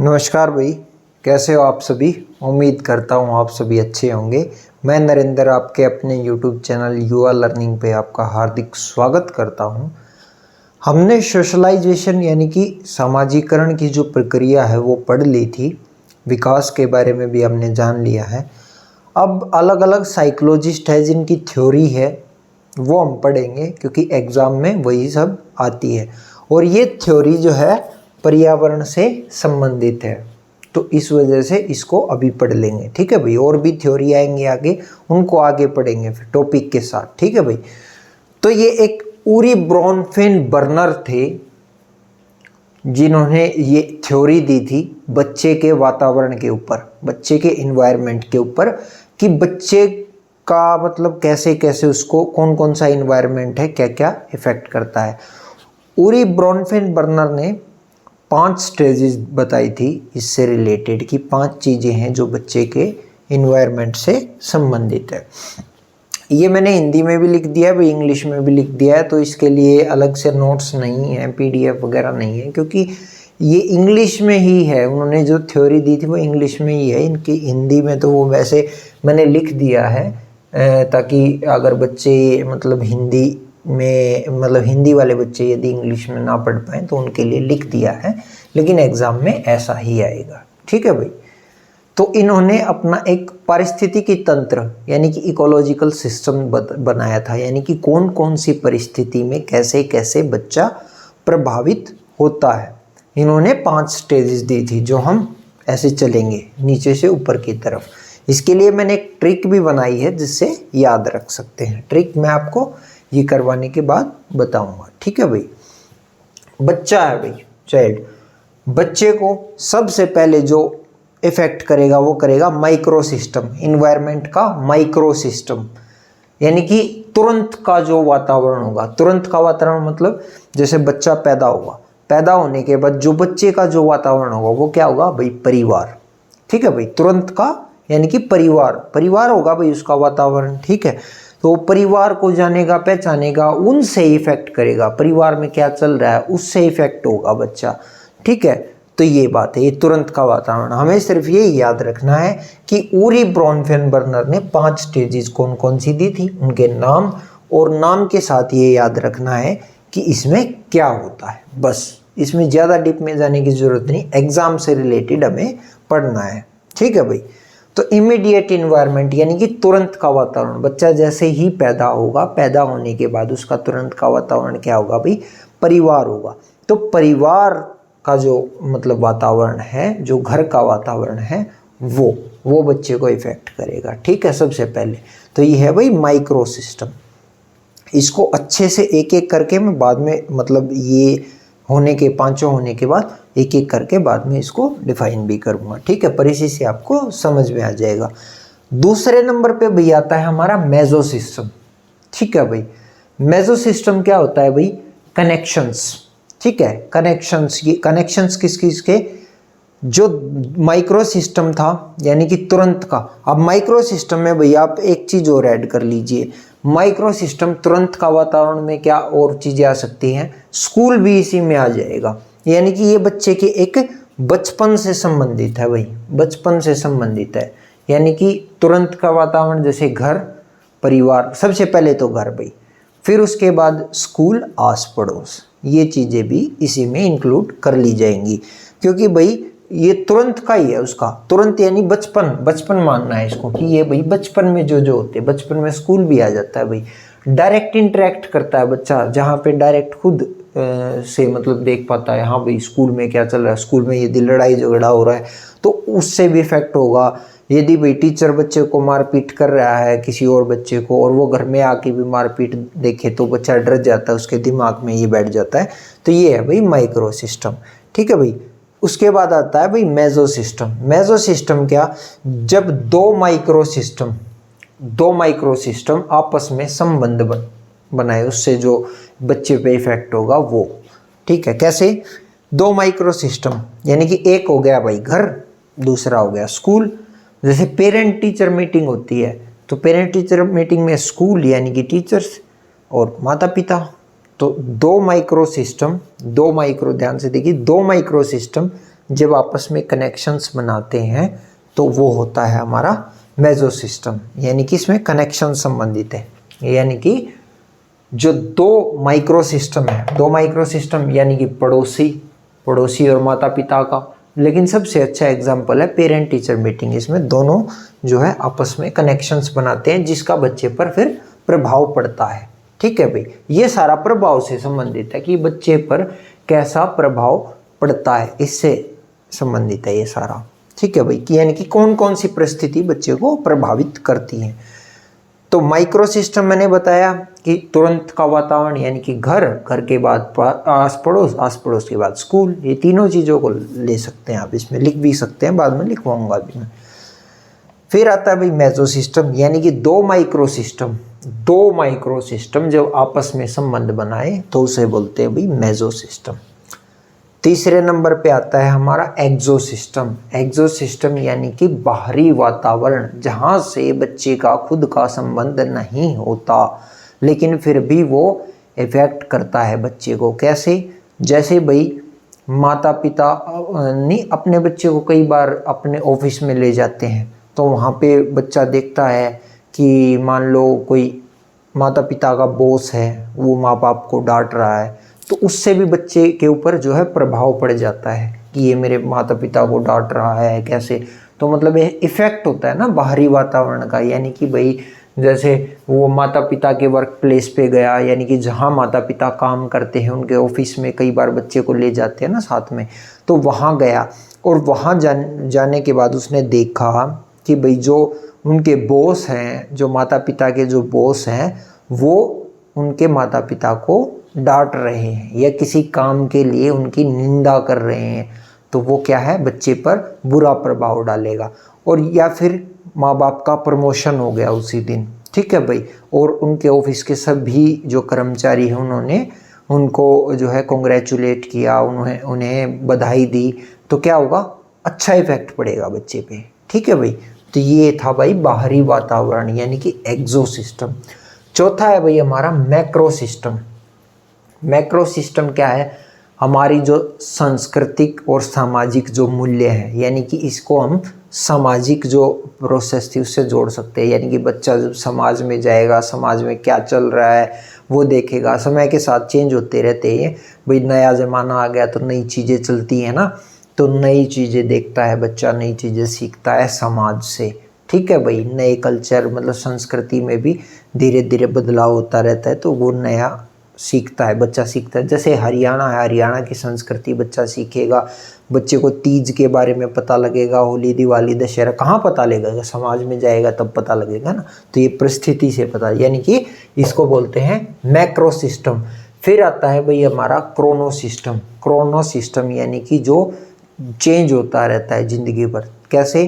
नमस्कार भाई, कैसे हो आप सभी। उम्मीद करता हूँ आप सभी अच्छे होंगे। मैं नरेंद्र आपके अपने YouTube चैनल युवा लर्निंग पे आपका हार्दिक स्वागत करता हूँ। हमने सोशलाइजेशन यानी कि सामाजिकरण की जो प्रक्रिया है वो पढ़ ली थी। विकास के बारे में भी हमने जान लिया है। अब अलग अलग साइकोलॉजिस्ट है जिनकी थ्योरी है वो हम पढ़ेंगे, क्योंकि एग्ज़ाम में वही सब आती है और ये थ्योरी जो है पर्यावरण से संबंधित है, तो इस वजह से इसको अभी पढ़ लेंगे। ठीक है भाई, और भी थ्योरी आएंगे आगे, उनको आगे पढ़ेंगे फिर टॉपिक के साथ। ठीक है भाई, तो ये एक ऊरी ब्रॉनफेन-बर्नर थे जिन्होंने ये थ्योरी दी थी बच्चे के वातावरण के ऊपर, बच्चे के इन्वायरमेंट के ऊपर, कि बच्चे का मतलब कैसे कैसे उसको कौन कौन सा इन्वायरमेंट है क्या क्या इफेक्ट करता है। ऊरी ब्रॉनफेन-बर्नर ने 5 स्टेजेस बताई थी इससे रिलेटेड, कि 5 चीज़ें हैं जो बच्चे के इन्वायरमेंट से संबंधित है। ये मैंने हिंदी में भी लिख दिया है भाई, इंग्लिश में भी लिख दिया है, तो इसके लिए अलग से नोट्स नहीं है, पीडीएफ वगैरह नहीं है, क्योंकि ये इंग्लिश में ही है। उन्होंने जो थ्योरी दी थी वो इंग्लिश में ही है, इनकी हिंदी में तो वो वैसे मैंने लिख दिया है ताकि अगर बच्चे मतलब हिंदी में मतलब हिंदी वाले बच्चे यदि इंग्लिश में ना पढ़ पाएँ तो उनके लिए लिख दिया है, लेकिन एग्ज़ाम में ऐसा ही आएगा। ठीक है भाई, तो इन्होंने अपना एक पारिस्थितिकी तंत्र यानी कि इकोलॉजिकल सिस्टम बनाया था, यानी कि कौन कौन सी परिस्थिति में कैसे कैसे बच्चा प्रभावित होता है। इन्होंने 5 स्टेजेस दी थी जो हम ऐसे चलेंगे नीचे से ऊपर की तरफ। इसके लिए मैंने एक ट्रिक भी बनाई है जिससे याद रख सकते हैं। ट्रिक मैं आपको ये करवाने के बाद बताऊंगा। ठीक है भाई, बच्चा है भाई, चाइल्ड, बच्चे को सबसे पहले जो इफेक्ट करेगा वो करेगा माइक्रो सिस्टम, इन्वायरमेंट का माइक्रो सिस्टम, यानी कि तुरंत का जो वातावरण होगा। तुरंत का वातावरण मतलब जैसे बच्चा पैदा होगा, पैदा होने के बाद जो बच्चे का जो वातावरण होगा वो क्या होगा भाई, परिवार। ठीक है भाई, तुरंत का यानी कि परिवार होगा भाई उसका वातावरण। ठीक है, तो परिवार को जानेगा, पहचानेगा, उनसे इफेक्ट करेगा, परिवार में क्या चल रहा है उससे इफेक्ट होगा बच्चा। ठीक है, तो ये बात है, ये तुरंत का वातावरण। हमें सिर्फ ये याद रखना है कि ऊरी ब्रॉनफेन-बर्नर ने 5 स्टेजेस कौन कौन सी दी थी, उनके नाम, और नाम के साथ ये याद रखना है कि इसमें क्या होता है। बस इसमें ज़्यादा डीप में जाने की ज़रूरत नहीं, एग्ज़ाम से रिलेटेड हमें पढ़ना है। ठीक है भाई, तो इमीडिएट इन्वायरमेंट यानी कि तुरंत का वातावरण। बच्चा जैसे ही पैदा होगा, पैदा होने के बाद उसका तुरंत का वातावरण क्या होगा भाई, परिवार होगा। तो परिवार का जो मतलब वातावरण है, जो घर का वातावरण है, वो बच्चे को इफेक्ट करेगा। ठीक है, सबसे पहले तो ये है भाई माइक्रो सिस्टम। इसको अच्छे से एक एक करके मैं बाद में मतलब ये होने के 5 होने के बाद एक एक करके बाद में इसको डिफाइन भी करूँगा। ठीक है, पर इसी से आपको समझ में आ जाएगा। दूसरे नंबर पे भाई आता है हमारा मेसो सिस्टम। ठीक है भाई, मेसो सिस्टम क्या होता है भाई, कनेक्शंस। ठीक है, कनेक्शंस, ये कनेक्शंस किस किस के, जो माइक्रो सिस्टम था यानी कि तुरंत का। अब माइक्रो सिस्टम में भैया आप एक चीज़ और ऐड कर लीजिए, माइक्रो सिस्टम तुरंत का वातावरण में क्या और चीज़ें आ सकती हैं, स्कूल भी इसी में आ जाएगा। यानी कि ये बच्चे के एक बचपन से संबंधित है भाई, बचपन से संबंधित है। यानी कि तुरंत का वातावरण जैसे घर, परिवार, सबसे पहले तो घर भाई, फिर उसके बाद स्कूल, आस पड़ोस, ये चीज़ें भी इसी में इंक्लूड कर ली जाएंगी, क्योंकि भाई ये तुरंत का ही है उसका। तुरंत यानी बचपन मानना है इसको, कि ये भाई बचपन में जो होते हैं, बचपन में स्कूल भी आ जाता है भाई। डायरेक्ट इंटरेक्ट करता है बच्चा, जहाँ पे डायरेक्ट खुद से मतलब देख पाता है, हाँ भाई स्कूल में क्या चल रहा है, स्कूल में यदि लड़ाई झगड़ा हो रहा है तो उससे भी इफेक्ट होगा। यदि भाई टीचर बच्चे को मारपीट कर रहा है किसी और बच्चे को, और वो घर में आके भी मारपीट देखे तो बच्चा डर जाता है, उसके दिमाग में ये बैठ जाता है। तो ये है भाई माइक्रो सिस्टम। ठीक है भाई, उसके बाद आता है भाई मेसो सिस्टम। मेसो सिस्टम क्या, जब दो माइक्रो सिस्टम आपस में संबंध बनाए, उससे जो बच्चे पे इफेक्ट होगा वो। ठीक है, कैसे, 2 माइक्रो सिस्टम यानी कि एक हो गया भाई घर, दूसरा हो गया स्कूल। जैसे पेरेंट टीचर मीटिंग होती है, तो पेरेंट टीचर मीटिंग में स्कूल यानी कि टीचर्स और माता पिता, तो 2 माइक्रो सिस्टम, 2 माइक्रो, ध्यान से देखिए, 2 माइक्रो सिस्टम जब आपस में कनेक्शंस बनाते हैं तो वो होता है हमारा मेसो सिस्टम, यानी कि इसमें कनेक्शन संबंधित है। यानी कि जो दो माइक्रो सिस्टम है, दो माइक्रो सिस्टम यानी कि पड़ोसी और माता पिता का, लेकिन सबसे अच्छा एग्जाम्पल है पेरेंट टीचर मीटिंग। इसमें दोनों जो है आपस में कनेक्शंस बनाते हैं जिसका बच्चे पर फिर प्रभाव पड़ता है। ठीक है भाई, ये सारा प्रभाव से संबंधित है कि बच्चे पर कैसा प्रभाव पड़ता है, इससे संबंधित है ये सारा। ठीक है भाई, कि यानी कि कौन कौन सी परिस्थिति बच्चे को प्रभावित करती है। तो माइक्रो सिस्टम मैंने बताया कि तुरंत का वातावरण, यानी कि घर के बाद आस पड़ोस के बाद स्कूल, ये तीनों चीज़ों को ले सकते हैं आप, इसमें लिख भी सकते हैं, बाद में लिखवाऊंगा भी मैं। फिर आता है भाई मेसो सिस्टम, यानी कि दो माइक्रो सिस्टम जब आपस में संबंध बनाए तो उसे बोलते हैं भाई मेसो सिस्टम। तीसरे नंबर पे आता है हमारा एक्सो सिस्टम यानी कि बाहरी वातावरण, जहाँ से बच्चे का खुद का संबंध नहीं होता लेकिन फिर भी वो इफेक्ट करता है बच्चे को। कैसे? जैसे भाई माता पिता नहीं अपने बच्चे को कई बार अपने ऑफिस में ले जाते हैं, तो वहाँ पे बच्चा देखता है कि मान लो कोई माता पिता का बॉस है, वो माँ बाप को डांट रहा है, तो उससे भी बच्चे के ऊपर जो है प्रभाव पड़ जाता है कि ये मेरे माता पिता को डांट रहा है कैसे। तो मतलब ये इफेक्ट होता है ना बाहरी वातावरण का, यानी कि भाई जैसे वो माता पिता के वर्क प्लेस पे गया, यानी कि जहाँ माता पिता काम करते हैं उनके ऑफिस में कई बार बच्चे को ले जाते हैं ना साथ में, तो वहाँ गया और वहाँ जाने के बाद उसने देखा कि भाई जो उनके बॉस हैं, जो माता पिता के जो बॉस हैं, वो उनके माता पिता को डांट रहे हैं या किसी काम के लिए उनकी निंदा कर रहे हैं, तो वो क्या है बच्चे पर बुरा प्रभाव डालेगा। और या फिर माँ बाप का प्रमोशन हो गया उसी दिन, ठीक है भाई, और उनके ऑफिस के सभी जो कर्मचारी हैं उन्होंने उनको जो है कॉन्ग्रेचुलेट किया, उन्हें बधाई दी, तो क्या होगा, अच्छा इफेक्ट पड़ेगा बच्चे पे। ठीक है भाई, तो ये था भाई बाहरी वातावरण यानी कि एक्सो सिस्टम। चौथा है भाई हमारा मैक्रो सिस्टम क्या है, हमारी जो सांस्कृतिक और सामाजिक जो मूल्य है, यानी कि इसको हम सामाजिक जो प्रोसेस थी उससे जोड़ सकते हैं। यानी कि बच्चा जब समाज में जाएगा, समाज में क्या चल रहा है वो देखेगा, समय के साथ चेंज होते रहते हैं भाई, नया ज़माना आ गया तो नई चीज़ें चलती हैं ना, तो नई चीज़ें देखता है बच्चा, नई चीज़ें सीखता है समाज से। ठीक है भाई, नए कल्चर मतलब संस्कृति में भी धीरे धीरे बदलाव होता रहता है, तो वो नया सीखता है, बच्चा सीखता है। जैसे हरियाणा है, हरियाणा की संस्कृति बच्चा सीखेगा, बच्चे को तीज के बारे में पता लगेगा, होली दिवाली दशहरा कहाँ पता लगेगा, समाज में जाएगा तब पता लगेगा ना, तो ये परिस्थिति से पता, यानी कि इसको बोलते हैं मैक्रो सिस्टम। फिर आता है भाई हमारा क्रोनो सिस्टम यानी कि जो चेंज होता रहता है ज़िंदगी भर। कैसे?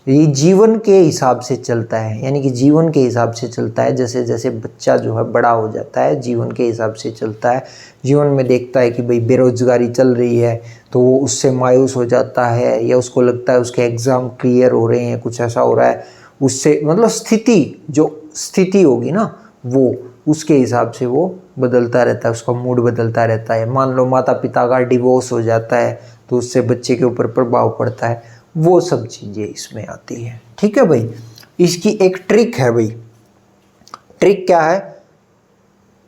ये जीवन के हिसाब से चलता है, यानी कि जीवन के हिसाब से चलता है, जैसे जैसे बच्चा जो है बड़ा हो जाता है जीवन के हिसाब से चलता है। जीवन में देखता है कि भाई बेरोजगारी चल रही है तो वो उससे मायूस हो जाता है, या उसको लगता है उसके एग्ज़ाम क्लियर हो रहे हैं, कुछ ऐसा हो रहा है, उससे मतलब स्थिति होगी ना, वो उसके हिसाब से वो बदलता रहता है, उसका मूड बदलता रहता है। मान लो माता पिता का डिवोर्स हो जाता है तो उससे बच्चे के ऊपर प्रभाव पड़ता है, वो सब चीज़ें इसमें आती है। ठीक है भाई, इसकी एक ट्रिक है भाई। ट्रिक क्या है,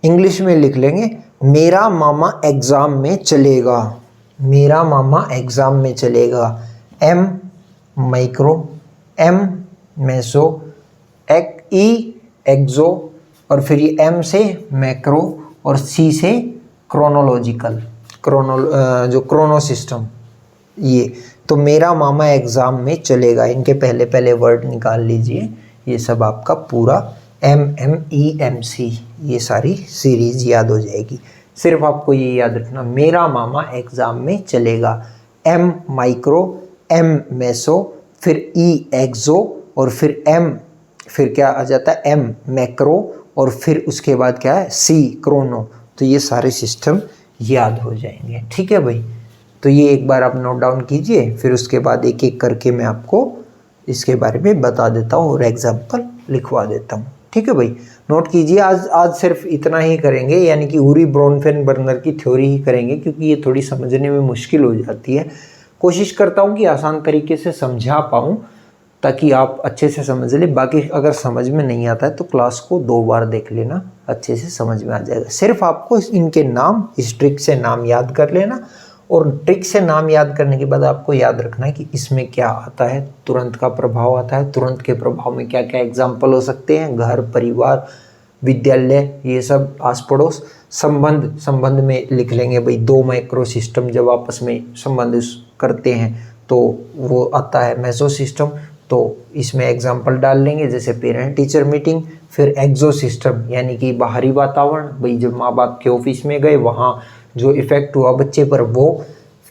इंग्लिश में लिख लेंगे, मेरा मामा एग्ज़ाम में चलेगा, मेरा मामा एग्ज़ाम में चलेगा। एम माइक्रो, एम मेसो, एक्सो, और फिर ये एम से मैक्रो और सी से क्रोनोलॉजिकल, जो क्रोनो सिस्टम, ये तो मेरा मामा एग्ज़ाम में चलेगा, इनके पहले पहले वर्ड निकाल लीजिए, ये सब आपका पूरा MMEMC ये सारी सीरीज याद हो जाएगी। सिर्फ आपको ये याद रखना, मेरा मामा एग्ज़ाम में चलेगा, M माइक्रो, M मेसो, फिर E एक्सो, और फिर M, फिर क्या आ जाता है M मैक्रो, और फिर उसके बाद क्या है C क्रोनो। तो ये सारे सिस्टम याद हो जाएंगे। ठीक है भाई, तो ये एक बार आप नोट डाउन कीजिए, फिर उसके बाद एक एक करके मैं आपको इसके बारे में बता देता हूँ और एग्जाम्पल लिखवा देता हूँ। ठीक है भाई, नोट कीजिए। आज सिर्फ इतना ही करेंगे, यानी कि उरी ब्रोनफेन बर्नर की थ्योरी ही करेंगे, क्योंकि ये थोड़ी समझने में मुश्किल हो जाती है, कोशिश करता हूँ कि आसान तरीके से समझा पाऊँ ताकि आप अच्छे से समझ ले। बाकी अगर समझ में नहीं आता है तो क्लास को 2 बार देख लेना, अच्छे से समझ में आ जाएगा। सिर्फ आपको इनके नाम, इस ट्रिक से नाम याद कर लेना, और ट्रिक से नाम याद करने के बाद आपको याद रखना है कि इसमें क्या आता है। तुरंत का प्रभाव आता है, तुरंत के प्रभाव में क्या क्या एग्जाम्पल हो सकते हैं, घर, परिवार, विद्यालय, ये सब, आस पड़ोस। संबंध में लिख लेंगे भाई 2 माइक्रो सिस्टम जब आपस में संबंध करते हैं तो वो आता है मेसो सिस्टम। तो इसमें एग्जाम्पल डाल लेंगे, जैसे पेरेंट टीचर मीटिंग। फिर एक्सो सिस्टम यानी कि बाहरी वातावरण, भाई जब माँ बाप के ऑफिस में गए वहाँ जो इफेक्ट हुआ बच्चे पर, वो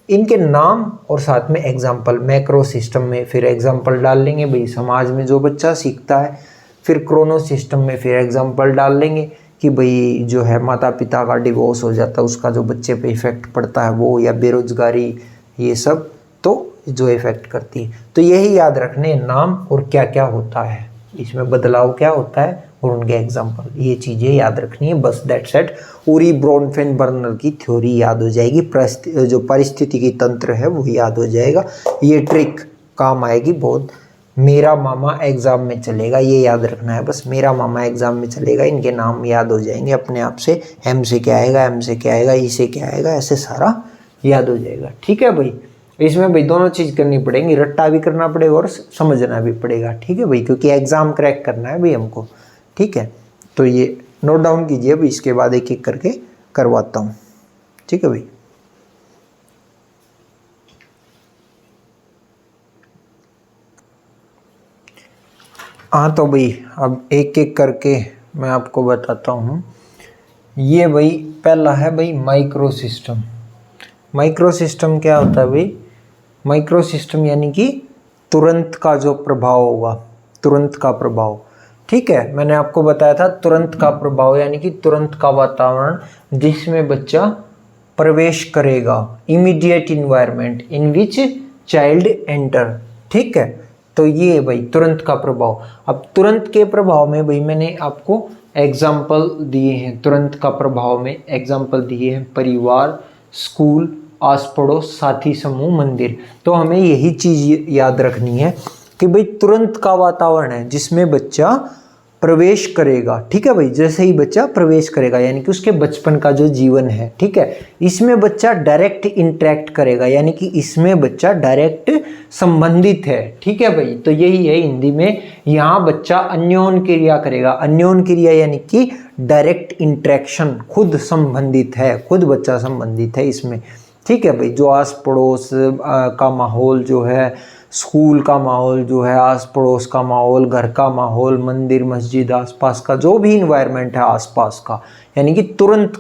इनके नाम और साथ में एग्जाम्पल। मैक्रो सिस्टम में फिर एग्जाम्पल डाल लेंगे भाई समाज में जो बच्चा सीखता है। फिर क्रोनो सिस्टम में फिर एग्जाम्पल डाल लेंगे कि भाई जो है माता पिता का डिवोर्स हो जाता है, उसका जो बच्चे पे इफेक्ट पड़ता है वो, या बेरोजगारी, ये सब तो जो इफेक्ट करती है। तो यही याद रखने नाम और क्या क्या होता है, इसमें बदलाव क्या होता है और उनके एग्जाम्पल, ये चीज़ें याद रखनी है बस, दैट्स इट। उरी ब्रोनफेन-बर्नर की थ्योरी याद हो जाएगी, जो पारिस्थितिकी तंत्र है वो याद हो जाएगा। ये ट्रिक काम आएगी बहुत। मेरा मामा एग्ज़ाम में चलेगा, ये याद रखना है बस, मेरा मामा एग्ज़ाम में चलेगा, इनके नाम याद हो जाएंगे अपने आप से। एम से क्या आएगा, एम से क्या आएगा, ई से क्या आएगा, ऐसे सारा याद हो जाएगा। ठीक है भाई, इसमें भाई दोनों चीज़ करनी पड़ेगी, रट्टा भी करना पड़ेगा और समझना भी पड़ेगा। ठीक है भाई, क्योंकि एग्ज़ाम क्रैक करना है भाई हमको। ठीक है, तो ये नोट डाउन कीजिए, अभी इसके बाद एक एक करके करवाता हूँ। ठीक है भाई। हाँ तो भाई अब एक एक करके मैं आपको बताता हूँ। ये भाई पहला है भाई माइक्रो सिस्टम। माइक्रो सिस्टम क्या होता है भाई? माइक्रो सिस्टम यानी कि तुरंत का जो प्रभाव होगा, तुरंत का प्रभाव। ठीक है, मैंने आपको बताया था तुरंत का प्रभाव यानी कि तुरंत का वातावरण जिसमें बच्चा प्रवेश करेगा, इमीडिएट इन्वायरमेंट इन विच चाइल्ड एंटर। ठीक है, तो ये भाई तुरंत का प्रभाव। अब तुरंत के प्रभाव में भाई मैंने आपको एग्जाम्पल दिए हैं, तुरंत का प्रभाव में एग्जाम्पल दिए हैं परिवार, स्कूल, आस पड़ोस, साथी समूह, मंदिर। तो हमें यही चीज़ याद रखनी है कि भाई तुरंत का वातावरण है जिसमें बच्चा प्रवेश करेगा। ठीक है भाई, जैसे ही बच्चा प्रवेश करेगा यानी कि उसके बचपन का जो जीवन है, ठीक है, इसमें बच्चा डायरेक्ट इंटरेक्ट करेगा, यानी कि इसमें बच्चा डायरेक्ट संबंधित है। ठीक है भाई, तो यही है हिंदी में, यहाँ बच्चा अन्योन क्रिया करेगा। अन्योन क्रिया यानी कि डायरेक्ट इंटरेक्शन, खुद संबंधित है, खुद बच्चा संबंधित है इसमें। ठीक है भाई, जो आस पड़ोस का माहौल जो है, स्कूल का माहौल जो है, आस पड़ोस का माहौल, घर का माहौल, मंदिर मस्जिद आसपास का जो भी इन्वायरमेंट है आसपास का, यानी कि तुरंत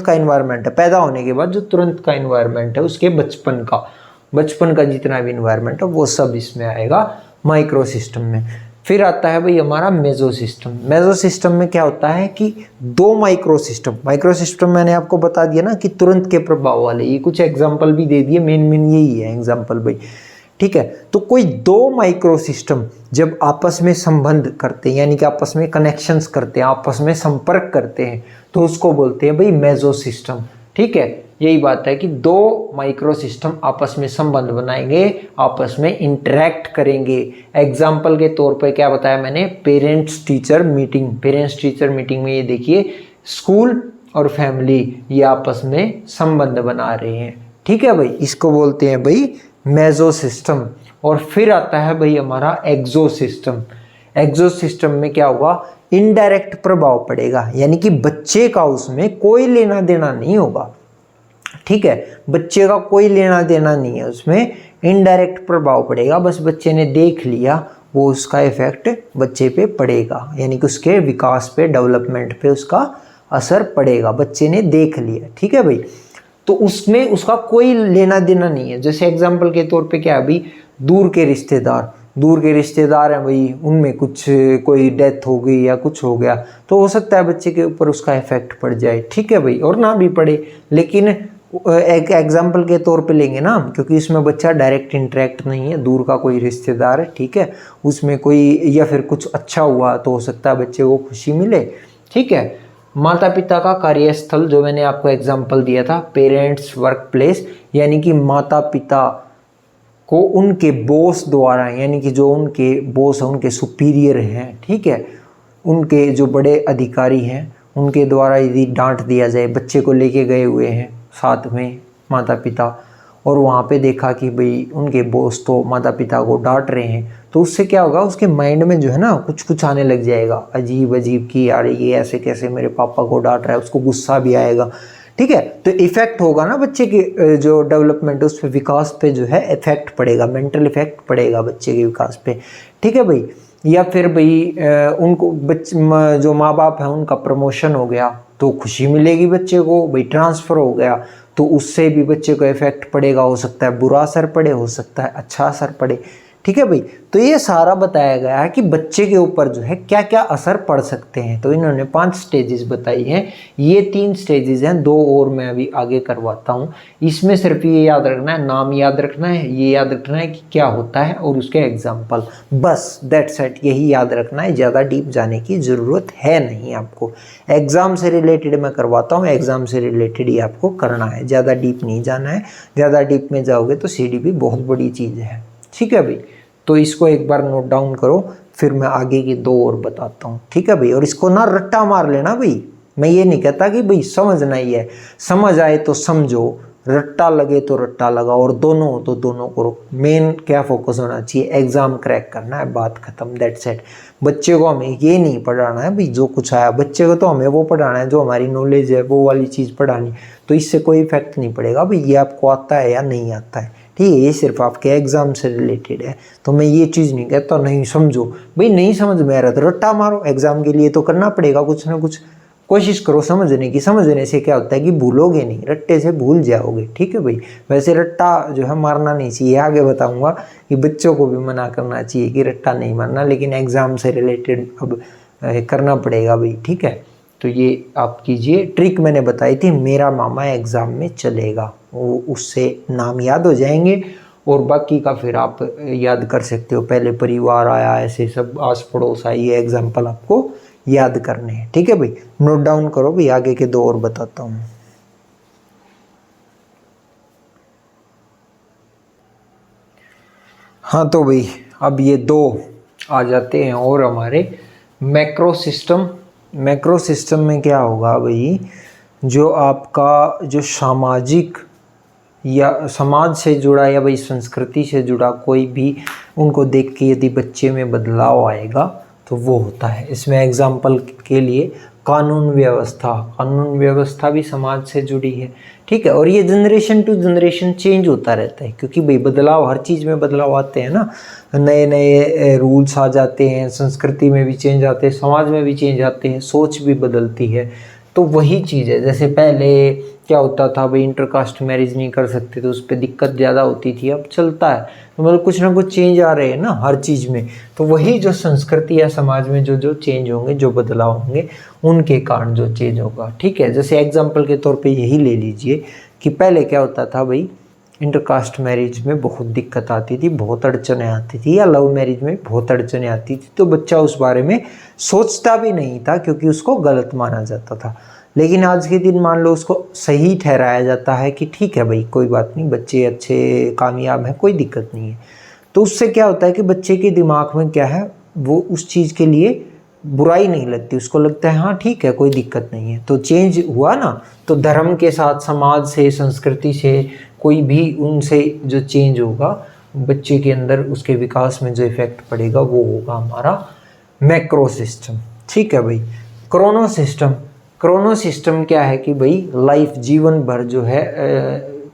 का इन्वायरमेंट है, पैदा होने के बाद जो तुरंत का इन्वायरमेंट है, उसके बचपन का जितना भी इन्वायरमेंट है वो सब इसमें आएगा माइक्रो सिस्टम में। फिर आता है भाई हमारा मेसो सिस्टम। मेसो सिस्टम में क्या होता है कि 2 माइक्रो सिस्टम मैंने आपको बता दिया ना कि तुरंत के प्रभाव वाले, ये कुछ एग्जाम्पल भी दे दिए, मेन यही है एग्जाम्पल भाई। ठीक है, तो कोई 2 माइक्रो सिस्टम जब आपस में संबंध करते हैं, यानी कि आपस में कनेक्शंस करते हैं, आपस में संपर्क करते हैं, तो उसको बोलते हैं भाई मेसो सिस्टम। ठीक है, यही बात है कि 2 माइक्रो सिस्टम आपस में संबंध बनाएंगे, आपस में इंटरेक्ट करेंगे। एग्जाम्पल के तौर पे क्या बताया मैंने, पेरेंट्स टीचर मीटिंग में ये देखिए स्कूल और फैमिली ये आपस में संबंध बना रहे हैं। ठीक है भाई, इसको बोलते हैं भाई मेसो सिस्टम। और फिर आता है भाई हमारा एक्सो सिस्टम। एक्सो सिस्टम में क्या होगा, इनडायरेक्ट प्रभाव पड़ेगा, यानी कि बच्चे का उसमें कोई लेना देना नहीं होगा। ठीक है, बच्चे का कोई लेना देना नहीं है उसमें, इनडायरेक्ट प्रभाव पड़ेगा, बस बच्चे ने देख लिया, वो उसका इफेक्ट बच्चे पे पड़ेगा, यानी कि उसके विकास पे, डेवलपमेंट पे उसका असर पड़ेगा, बच्चे ने देख लिया। ठीक है भाई, तो उसमें उसका कोई लेना देना नहीं है। जैसे एग्जाम्पल के तौर पे क्या है भाई, दूर के रिश्तेदार हैं भाई, उनमें कुछ कोई डेथ हो गई या कुछ हो गया, तो हो सकता है बच्चे के ऊपर उसका इफेक्ट पड़ जाए। ठीक है भाई, और ना भी पड़े, लेकिन एक एग्जाम्पल के तौर पे लेंगे ना, क्योंकि इसमें बच्चा डायरेक्ट इंटरेक्ट नहीं है, दूर का कोई रिश्तेदार है। ठीक है, उसमें कोई या फिर कुछ अच्छा हुआ तो हो सकता है बच्चे को खुशी मिले। ठीक है, माता पिता का कार्यस्थल, जो मैंने आपको एग्जाम्पल दिया था, पेरेंट्स वर्क प्लेस, यानी कि माता पिता को उनके बॉस द्वारा, यानी कि जो उनके बॉस हैं, उनके सुपीरियर हैं, ठीक है, उनके जो बड़े अधिकारी हैं, उनके द्वारा यदि डांट दिया जाए, बच्चे को लेके गए हुए हैं साथ में माता पिता, और वहाँ पे देखा कि भाई उनके बॉस तो माता पिता को डांट रहे हैं, तो उससे क्या होगा, उसके माइंड में जो है ना कुछ कुछ आने लग जाएगा अजीब अजीब कि यार ये ऐसे कैसे मेरे पापा को डांट रहा है, उसको गुस्सा भी आएगा, ठीक है। तो इफेक्ट होगा ना बच्चे के जो डेवलपमेंट, उस पर विकास पे जो है इफेक्ट पड़ेगा, मेंटल इफेक्ट पड़ेगा बच्चे के विकास पे, ठीक है भाई। या फिर भाई उनको जो माँ बाप हैं उनका प्रमोशन हो गया तो खुशी मिलेगी बच्चे को, भाई ट्रांसफ़र हो गया तो उससे भी बच्चे को इफेक्ट पड़ेगा, हो सकता है बुरा असर पड़े, हो सकता है अच्छा असर पड़े, ठीक है भाई। तो ये सारा बताया गया है कि बच्चे के ऊपर जो है क्या क्या असर पड़ सकते हैं। तो इन्होंने 5 स्टेजेस बताई हैं, ये 3 स्टेजेस हैं, 2 और मैं अभी आगे करवाता हूँ। इसमें सिर्फ ये याद रखना है, नाम याद रखना है, ये याद रखना है कि क्या होता है और उसके एग्जाम्पल, बस दैट्स इट, यही याद रखना है, ज़्यादा डीप जाने की ज़रूरत है नहीं आपको। एग्ज़ाम से रिलेटेड मैं करवाता हूँ, एग्ज़ाम से रिलेटेड ही आपको करना है, ज़्यादा डीप नहीं जाना है, ज़्यादा डीप में जाओगे तो CDP बहुत बड़ी चीज़ है, ठीक है भाई। तो इसको एक बार नोट डाउन करो, फिर मैं आगे की 2 और बताता हूँ, ठीक है भाई। और इसको ना रट्टा मार लेना भाई, मैं ये नहीं कहता कि भाई समझना ही है, समझ आए तो समझो, रट्टा लगे तो रट्टा लगा, और दोनों हो तो दोनों करो। मेन क्या फोकस होना चाहिए, एग्जाम क्रैक करना है, बात खत्म, दैट्स इट। बच्चे को हमें ये नहीं पढ़ाना है भाई जो कुछ आया, बच्चे को तो हमें वो पढ़ाना है जो हमारी नॉलेज है, वो वाली चीज़ पढ़ानी, तो इससे कोई इफेक्ट नहीं पड़ेगा भाई ये आपको आता है या नहीं आता है, ठीक है। ये सिर्फ आपके एग्जाम से रिलेटेड है, तो मैं ये चीज़ नहीं कहता नहीं समझो, भाई नहीं समझ में आ रहा तो रट्टा मारो, एग्जाम के लिए तो करना पड़ेगा कुछ ना कुछ, कोशिश करो समझने की। समझने से क्या होता है कि भूलोगे नहीं, रट्टे से भूल जाओगे, ठीक है भाई। वैसे रट्टा जो है मारना नहीं चाहिए, आगे बताऊंगा कि बच्चों को भी मना करना चाहिए कि रट्टा नहीं मारना, लेकिन एग्जाम से रिलेटेड अब करना पड़ेगा भाई, ठीक है। तो ये आप कीजिए, ट्रिक मैंने बताई थी, मेरा मामा एग्ज़ाम में चलेगा, वो उससे नाम याद हो जाएंगे, और बाकी का फिर आप याद कर सकते हो, पहले परिवार आया, ऐसे सब आस पड़ोस आई, ये एग्जाम्पल आपको याद करने हैं, ठीक है भाई। नोट डाउन करो भाई, आगे के 2 और बताता हूँ। हाँ तो भाई अब ये 2 आ जाते हैं और हमारे मैक्रो सिस्टम। मैक्रो सिस्टम में क्या होगा भाई, जो आपका जो सामाजिक या समाज से जुड़ा या भाई संस्कृति से जुड़ा कोई भी, उनको देख के यदि बच्चे में बदलाव आएगा तो वो होता है। इसमें एग्जाम्पल के लिए कानून व्यवस्था, कानून व्यवस्था भी समाज से जुड़ी है, ठीक है। और ये जनरेशन टू जनरेशन चेंज होता रहता है, क्योंकि भाई बदलाव, हर चीज़ में बदलाव आते हैं ना, नए नए रूल्स आ जाते हैं, संस्कृति में भी चेंज आते हैं, समाज में भी चेंज आते हैं, सोच भी बदलती है। तो वही चीज़ है, जैसे पहले क्या होता था भाई, इंटरकास्ट मैरिज नहीं कर सकते तो उस पर दिक्कत ज़्यादा होती थी, अब चलता है। तो मतलब कुछ ना कुछ चेंज आ रहे हैं ना हर चीज़ में, तो वही जो संस्कृति या समाज में जो जो चेंज होंगे, जो बदलाव होंगे, उनके कारण जो चेंज होगा, ठीक है। जैसे एग्जाम्पल के तौर पे यही ले लीजिए कि पहले क्या होता था भाई, इंटरकास्ट मैरिज में बहुत दिक्कत आती थी, बहुत अड़चनें आती थी, या लव मैरिज में बहुत अड़चनें आती थी, तो बच्चा उस बारे में सोचता भी नहीं था क्योंकि उसको गलत माना जाता था। लेकिन आज के दिन मान लो उसको सही ठहराया जाता है कि ठीक है भाई कोई बात नहीं, बच्चे अच्छे कामयाब हैं, कोई दिक्कत नहीं है। तो उससे क्या होता है कि बच्चे के दिमाग में क्या है, वो उस चीज़ के लिए बुराई नहीं लगती, उसको लगता है हाँ ठीक है कोई दिक्कत नहीं है। तो चेंज हुआ ना, तो धर्म के साथ, समाज से, संस्कृति से, कोई भी उनसे जो चेंज होगा बच्चे के अंदर, उसके विकास में जो इफेक्ट पड़ेगा वो होगा हमारा मैक्रो सिस्टम, ठीक है भाई। क्रोनो सिस्टम, क्रोनो सिस्टम क्या है कि भाई लाइफ, जीवन भर जो है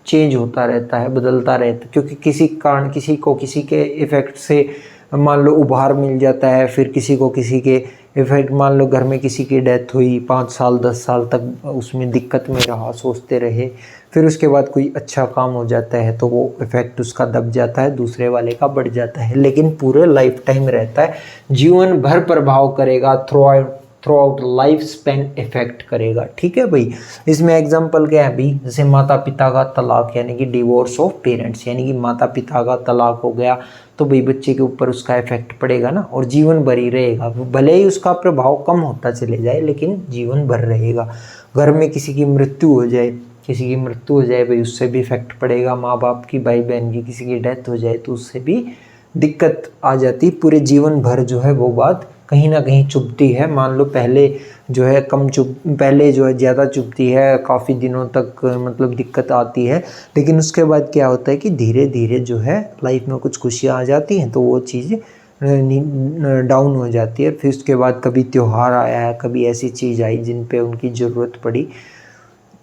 चेंज होता रहता है, बदलता रहता है, क्योंकि किसी कारण किसी को किसी के इफ़ेक्ट से मान लो उभार मिल जाता है, फिर किसी को किसी के इफ़ेक्ट, मान लो घर में किसी की डेथ हुई, 5 साल 10 साल तक उसमें दिक्कत में रहा, सोचते रहे, फिर उसके बाद कोई अच्छा काम हो जाता है तो वो इफ़ेक्ट उसका दब जाता है, दूसरे वाले का बढ़ जाता है, लेकिन पूरे लाइफ टाइम रहता है, जीवन भर प्रभाव करेगा, through out life span effect करेगा, ठीक है भाई। इसमें एग्जांपल क्या है भाई, जैसे माता पिता का तलाक यानी कि डिवोर्स ऑफ पेरेंट्स, यानी कि माता पिता का तलाक हो गया तो भाई बच्चे के ऊपर उसका इफेक्ट पड़ेगा ना, और जीवन भर ही रहेगा, भले ही उसका प्रभाव कम होता चले जाए लेकिन जीवन भर रहेगा। घर में किसी की मृत्यु हो जाए, किसी की मृत्यु हो जाए भाई उससे भी इफेक्ट पड़ेगा, माँ बाप की, भाई बहन की किसी की डेथ हो जाए तो उससे भी दिक्कत आ जाती। पूरे जीवन भर जो है वो बात कहीं ना कहीं चुभती है। मान लो पहले जो है पहले जो है ज़्यादा चुभती है, काफ़ी दिनों तक मतलब दिक्कत आती है, लेकिन उसके बाद क्या होता है कि धीरे धीरे जो है लाइफ में कुछ खुशियाँ आ जाती हैं तो वो चीज़ डाउन हो जाती है। फिर उसके बाद कभी त्यौहार आया है, कभी ऐसी चीज़ आई जिन पे उनकी ज़रूरत पड़ी,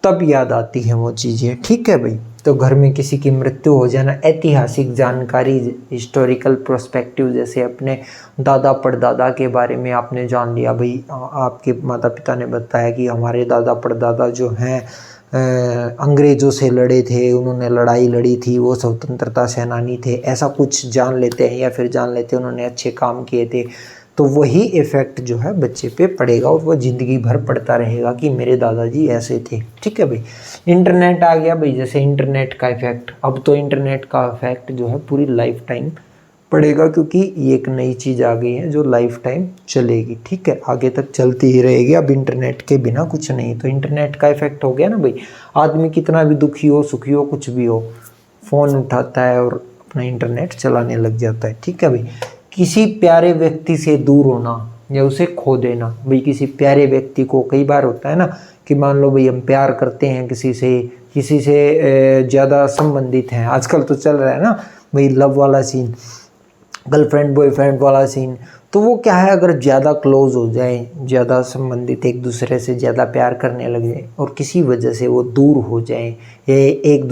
तब याद आती हैं वो चीज़ें। ठीक है भाई, तो घर में किसी की मृत्यु हो जाना, ऐतिहासिक जानकारी, हिस्टोरिकल प्रोस्पेक्टिव, जैसे अपने दादा परदादा के बारे में आपने जान लिया भाई, आपके माता पिता ने बताया कि हमारे दादा परदादा जो हैं अंग्रेज़ों से लड़े थे, उन्होंने लड़ाई लड़ी थी, वो स्वतंत्रता सेनानी थे, ऐसा कुछ जान लेते हैं, या फिर जान लेते हैं उन्होंने अच्छे काम किए थे, तो वही इफ़ेक्ट जो है बच्चे पे पड़ेगा और वो ज़िंदगी भर पड़ता रहेगा कि मेरे दादाजी ऐसे थे। ठीक है भाई। इंटरनेट आ गया भाई, जैसे इंटरनेट का इफ़ेक्ट, अब तो इंटरनेट का इफ़ेक्ट जो है पूरी लाइफ टाइम पड़ेगा, क्योंकि ये एक नई चीज़ आ गई है जो लाइफ टाइम चलेगी। ठीक है, आगे तक चलती ही रहेगी, अब इंटरनेट के बिना कुछ नहीं। तो इंटरनेट का इफ़ेक्ट हो गया ना भाई, आदमी कितना भी दुखी हो, सुखी हो, कुछ भी हो, फ़ोन उठाता है और अपना इंटरनेट चलाने लग जाता है। ठीक है भाई। किसी प्यारे व्यक्ति से दूर होना या उसे खो देना भाई, किसी प्यारे व्यक्ति को, कई बार होता है ना कि मान लो भाई हम प्यार करते हैं किसी से ज़्यादा संबंधित हैं, आजकल तो चल रहा है ना भाई लव वाला सीन, गर्लफ्रेंड बॉयफ्रेंड वाला सीन, तो वो क्या है, अगर ज़्यादा क्लोज हो जाए, ज़्यादा संबंधित, एक दूसरे से ज़्यादा प्यार करने लग जाए और किसी वजह से वो दूर हो जाए, या एक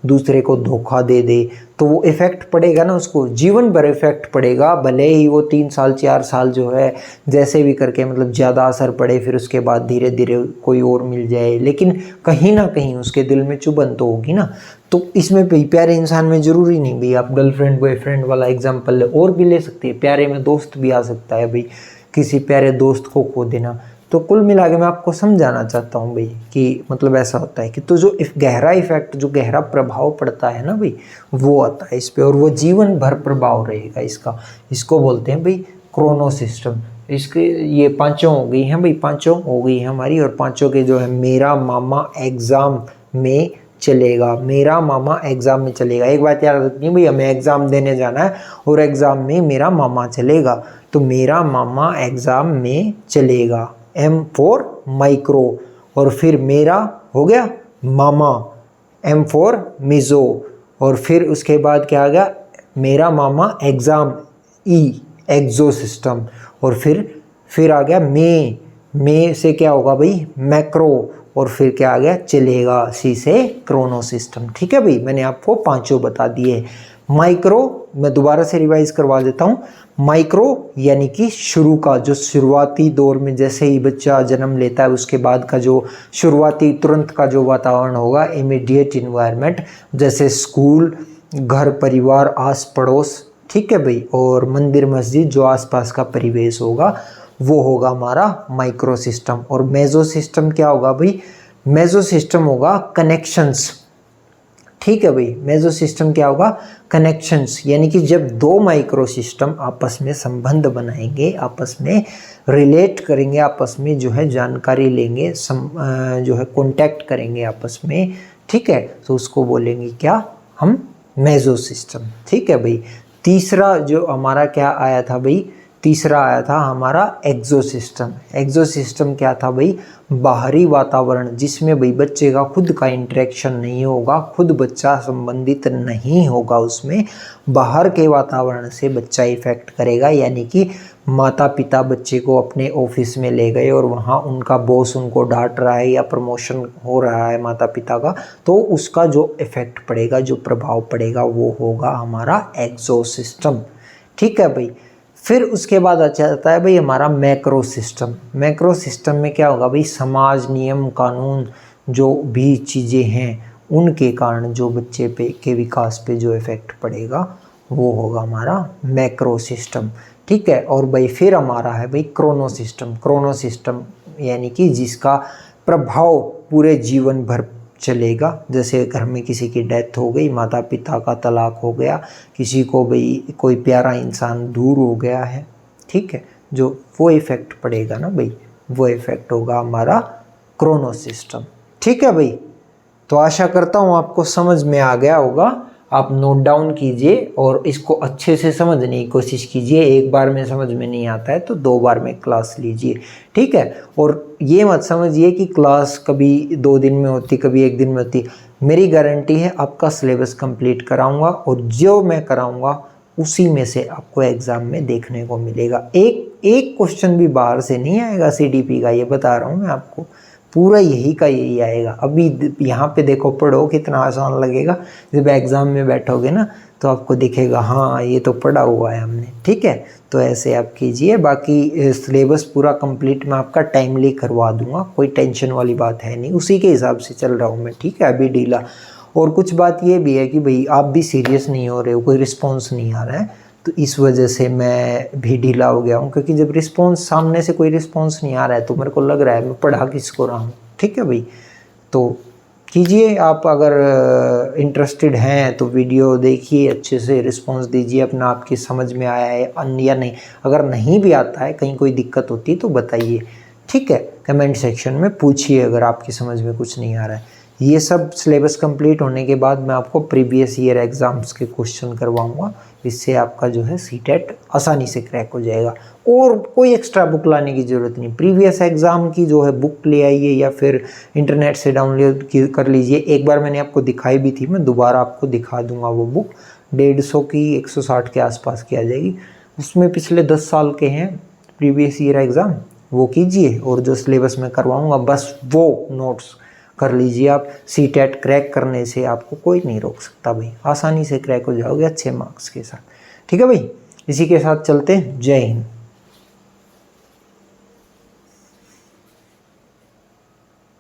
दूसरे को धोखा दे दे, तो वो इफ़ेक्ट पड़ेगा ना, उसको जीवन भर इफ़ेक्ट पड़ेगा। भले ही वो 3 साल 4 साल जो है जैसे भी करके मतलब ज़्यादा असर पड़े, फिर उसके बाद धीरे धीरे कोई और मिल जाए, लेकिन कहीं ना कहीं उसके दिल में चुभन तो होगी ना। तो इसमें भाई प्यारे इंसान में ज़रूरी नहीं भाई आप गर्लफ्रेंड बॉयफ्रेंड वाला एग्जाम्पल ले, और भी ले सकते हैं, प्यारे में दोस्त भी आ सकता है भाई, किसी प्यारे दोस्त को खो देना। तो कुल मिला के मैं आपको समझाना चाहता हूँ भाई कि मतलब ऐसा होता है कि तो जो गहरा इफेक्ट, जो गहरा प्रभाव पड़ता है ना भाई, वो आता है इस पे, और वो जीवन भर प्रभाव रहेगा इसका। इसको बोलते हैं भाई क्रोनो सिस्टम। इसके ये पांचों हो गई हैं भाई, पांचों हो गई हैं हमारी, और पांचों के जो है मेरा मामा एग्ज़ाम में चलेगा, मेरा मामा एग्ज़ाम में चलेगा। एक बात याद रखनी भाई, हमें एग्ज़ाम देने जाना है और एग्ज़ाम में मेरा मामा चलेगा, तो मेरा मामा एग्ज़ाम में चलेगा, M फॉर माइक्रो, और फिर मेरा हो गया मामा, M फॉर मिज़ो, और फिर उसके बाद क्या आ गया, मेरा मामा एग्ज़ाम, E एक्सो सिस्टम, और फिर आ गया मे से क्या होगा भाई मैक्रो, और फिर क्या आ गया चलेगा, सी से क्रोनो सिस्टम। ठीक है भाई, मैंने आपको पांचों बता दिए। माइक्रो मैं दोबारा से रिवाइज करवा देता हूँ। माइक्रो यानी कि शुरू का, जो शुरुआती दौर में जैसे ही बच्चा जन्म लेता है उसके बाद का जो शुरुआती तुरंत का जो वातावरण होगा, इमीडिएट इन्वायरमेंट, जैसे स्कूल, घर परिवार, आस पड़ोस, ठीक है भाई, और मंदिर मस्जिद, जो आसपास का परिवेश होगा वो होगा हमारा माइक्रो सिस्टम। और मेजो सिस्टम क्या होगा भाई, मेजो सिस्टम होगा कनेक्शंस। ठीक है भाई, मेजो सिस्टम क्या होगा, कनेक्शंस, यानी कि जब दो माइक्रो सिस्टम आपस में संबंध बनाएंगे, आपस में रिलेट करेंगे, आपस में जो है जानकारी लेंगे, जो है कांटेक्ट करेंगे आपस में, ठीक है, तो उसको बोलेंगे क्या हम, मेजो सिस्टम। ठीक है भाई। तीसरा जो हमारा क्या आया था भाई, तीसरा आया था हमारा एक्सो सिस्टम। एक्सो सिस्टम क्या था भाई, बाहरी वातावरण, जिसमें भाई बच्चे का खुद का इंटरेक्शन नहीं होगा, खुद बच्चा संबंधित नहीं होगा उसमें, बाहर के वातावरण से बच्चा इफेक्ट करेगा। यानी कि माता पिता बच्चे को अपने ऑफिस में ले गए और वहाँ उनका बॉस उनको डांट रहा है या प्रमोशन हो रहा है माता पिता का, तो उसका जो इफेक्ट पड़ेगा, जो प्रभाव पड़ेगा, वो होगा हमारा एक्सो सिस्टम। ठीक है भाई। फिर उसके बाद अच्छा जाता है भाई हमारा मैक्रो सिस्टम। मैक्रो सिस्टम में क्या होगा भाई, समाज, नियम, कानून, जो भी चीज़ें हैं उनके कारण जो बच्चे पे के विकास पे जो इफ़ेक्ट पड़ेगा वो होगा हमारा मैक्रो सिस्टम। ठीक है। और भाई फिर हमारा है भाई क्रोनो सिस्टम। क्रोनो सिस्टम यानी कि जिसका प्रभाव पूरे जीवन भर चलेगा। जैसे घर में किसी की डेथ हो गई, माता पिता का तलाक हो गया, किसी को भाई कोई प्यारा इंसान दूर हो गया है, ठीक है, जो वो इफ़ेक्ट पड़ेगा ना भाई, वो इफ़ेक्ट होगा हमारा क्रोनो सिस्टम। ठीक है भाई, तो आशा करता हूँ आपको समझ में आ गया होगा। आप नोट डाउन कीजिए और इसको अच्छे से समझने की कोशिश कीजिए। एक बार में समझ में नहीं आता है तो 2 बार में क्लास लीजिए, ठीक है। और ये मत समझिए कि क्लास कभी 2 दिन में होती, कभी 1 दिन में होती। मेरी गारंटी है आपका सिलेबस कंप्लीट कराऊंगा और जो मैं कराऊंगा उसी में से आपको एग्ज़ाम में देखने को मिलेगा। एक क्वेश्चन भी बाहर से नहीं आएगा CDP का, ये बता रहा हूँ मैं आपको। पूरा यही का यही आएगा। अभी यहाँ पे देखो, पढ़ो कितना आसान लगेगा। जब एग्ज़ाम में बैठोगे ना तो आपको दिखेगा हाँ ये तो पढ़ा हुआ है हमने, ठीक है। तो ऐसे आप कीजिए। बाकी सिलेबस पूरा कंप्लीट मैं आपका टाइमली करवा दूंगा, कोई टेंशन वाली बात है नहीं। उसी के हिसाब से चल रहा हूँ मैं, ठीक है। अभी ढीला। और कुछ बात ये भी है कि भाई आप भी सीरियस नहीं हो रहे हो, कोई रिस्पॉन्स नहीं आ रहा है, तो इस वजह से मैं भी ढीला हो गया हूँ। क्योंकि जब रिस्पॉन्स सामने से कोई रिस्पॉन्स नहीं आ रहा है तो मेरे को लग रहा है मैं पढ़ा किसको रहा हूँ, ठीक है भाई। तो कीजिए, आप अगर इंटरेस्टेड हैं तो वीडियो देखिए, अच्छे से रिस्पॉन्स दीजिए अपना, आपकी समझ में आया है या नहीं। अगर नहीं भी आता है, कहीं कोई दिक्कत होती है तो बताइए, ठीक है। कमेंट सेक्शन में पूछिए अगर आपकी समझ में कुछ नहीं आ रहा है। ये सब सिलेबस कंप्लीट होने के बाद मैं आपको प्रीवियस ईयर एग्ज़ाम्स के क्वेश्चन करवाऊंगा। इससे आपका जो है CTET आसानी से क्रैक हो जाएगा। और कोई एक्स्ट्रा बुक लाने की ज़रूरत नहीं। प्रीवियस एग्ज़ाम की जो है बुक ले आइए या फिर इंटरनेट से डाउनलोड कर लीजिए। एक बार मैंने आपको दिखाई भी थी, मैं दोबारा आपको दिखा दूंगा। वो बुक 150 की 160 के आसपास की आ जाएगी। उसमें पिछले 10 साल के हैं प्रीवियस ईयर एग्ज़ाम, वो कीजिए। और जो सिलेबस में करवाऊँगा बस वो नोट्स कर लीजिए आप। CTET क्रैक करने से आपको कोई नहीं रोक सकता भाई, आसानी से क्रैक हो जाओगे अच्छे मार्क्स के साथ, ठीक है भाई। इसी के साथ चलते हैं। जय हिंद।